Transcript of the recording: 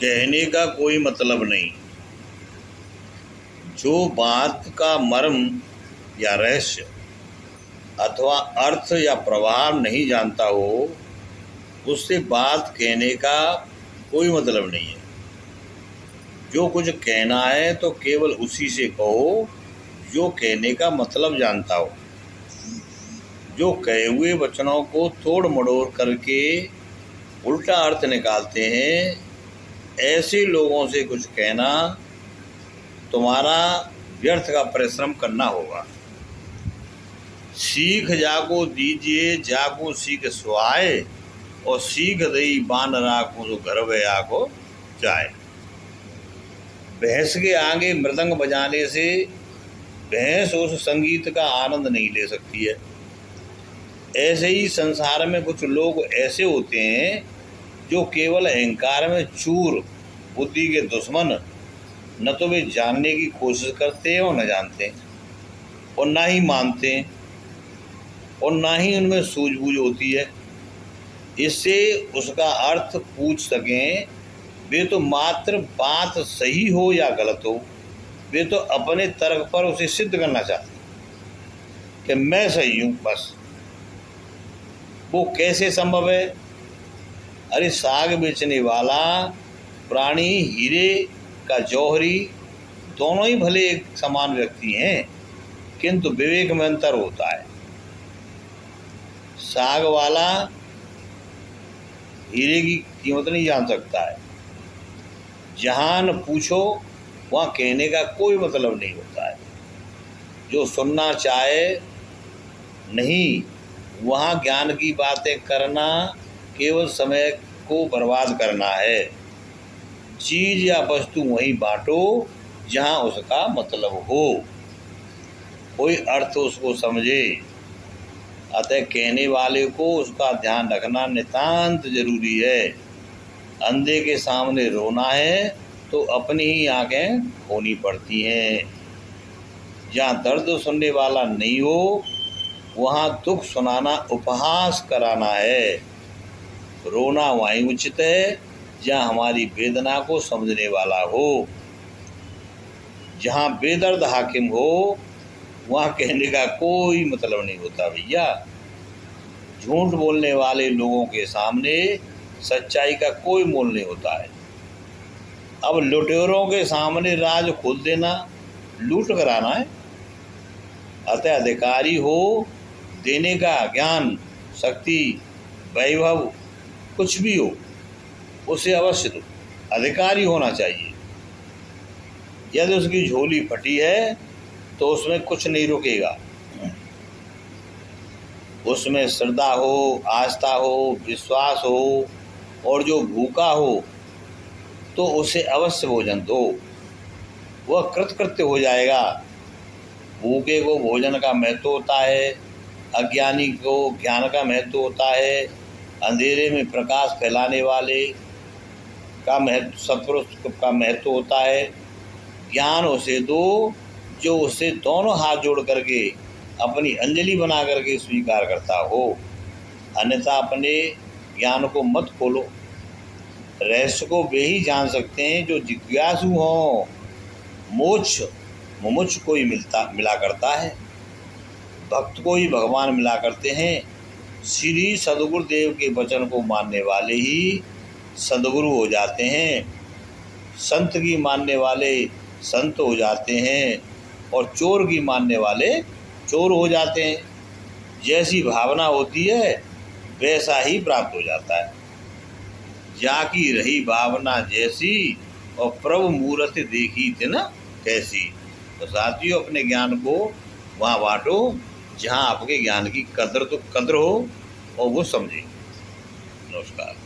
कहने का कोई मतलब नहीं। जो बात का मर्म या रहस्य अथवा अर्थ या प्रभाव नहीं जानता हो, उससे बात कहने का कोई मतलब नहीं है। जो कुछ कहना है तो केवल उसी से कहो जो कहने का मतलब जानता हो। जो कहे हुए वचनों को तोड़ मड़ोड़ करके उल्टा अर्थ निकालते हैं, ऐसे लोगों से कुछ कहना तुम्हारा व्यर्थ का परिश्रम करना होगा। सीख जाको दीजिए जाको सीख सुहाए, और सीख दई बान राखो तो घर वे आको जाए। भैंस के आगे मृदंग बजाने से भैंस उस संगीत का आनंद नहीं ले सकती है। ऐसे ही संसार में कुछ लोग ऐसे होते हैं जो केवल अहंकार में चूर, बुद्धि के दुश्मन, न तो वे जानने की कोशिश करते हैं और न जानते हैं, और ना ही मानते हैं, और ना ही उनमें सूझबूझ होती है। इससे उसका अर्थ पूछ सकें, वे तो मात्र बात सही हो या गलत हो, वे तो अपने तर्क पर उसे सिद्ध करना चाहते हैं कि मैं सही हूँ बस। वो कैसे संभव है? अरे साग बेचने वाला प्राणी हीरे का जौहरी दोनों ही भले एक समान व्यक्ति हैं, किंतु विवेक में अंतर होता है। साग वाला हीरे की कीमत नहीं जान सकता है। जहाँ न पूछो वहाँ कहने का कोई मतलब नहीं होता है। जो सुनना चाहे नहीं, वहाँ ज्ञान की बातें करना केवल समय को बर्बाद करना है। चीज़ या वस्तु वहीं बांटो जहाँ उसका मतलब हो, कोई अर्थ उसको समझे। अतः कहने वाले को उसका ध्यान रखना नितांत जरूरी है। अंधे के सामने रोना है तो अपनी ही आंखें खोनी पड़ती हैं। जहाँ दर्द सुनने वाला नहीं हो, वहाँ दुख सुनाना उपहास कराना है। रोना वहीं उचित है जहाँ हमारी वेदना को समझने वाला हो। जहाँ बेदर्द हाकिम हो, वहाँ कहने का कोई मतलब नहीं होता भैया। झूठ बोलने वाले लोगों के सामने सच्चाई का कोई मोल नहीं होता है। अब लुटेरों के सामने राज खोल देना लूट कराना है। अतः अधिकारी हो देने का ज्ञान, शक्ति, वैभव कुछ भी हो, उसे अवश्य दो। अधिकारी होना चाहिए। यदि उसकी झोली फटी है तो उसमें कुछ नहीं रुकेगा। उसमें श्रद्धा हो, आस्था हो, विश्वास हो, और जो भूखा हो तो उसे अवश्य भोजन दो। वह कृतकृत्य हो जाएगा। भूखे को भोजन का महत्व होता है, अज्ञानी को ज्ञान का महत्व होता है, अंधेरे में प्रकाश फैलाने वाले का महत्व, सत्पुरुष का महत्व होता है। ज्ञान उसे दो जो उससे दोनों हाथ जोड़ करके अपनी अंजलि बना करके स्वीकार करता हो, अन्यथा अपने ज्ञान को मत खोलो। रहस्य को वे ही जान सकते हैं जो जिज्ञासु हों। मोक्ष मुमुक्ष को ही मिला करता है, भक्त को ही भगवान मिला करते हैं। श्री सद्गुरुदेव के वचन को मानने वाले ही सद्गुरु हो जाते हैं। संत की मानने वाले संत हो जाते हैं, और चोर की मानने वाले चोर हो जाते हैं। जैसी भावना होती है वैसा ही प्राप्त हो जाता है। जाकी रही भावना जैसी, और प्रभु मूरत देखी थी ना कैसी। तो साथियों, अपने ज्ञान को वहाँ बांटो जहाँ आपके ज्ञान की कद्र हो और वो समझे। नमस्कार।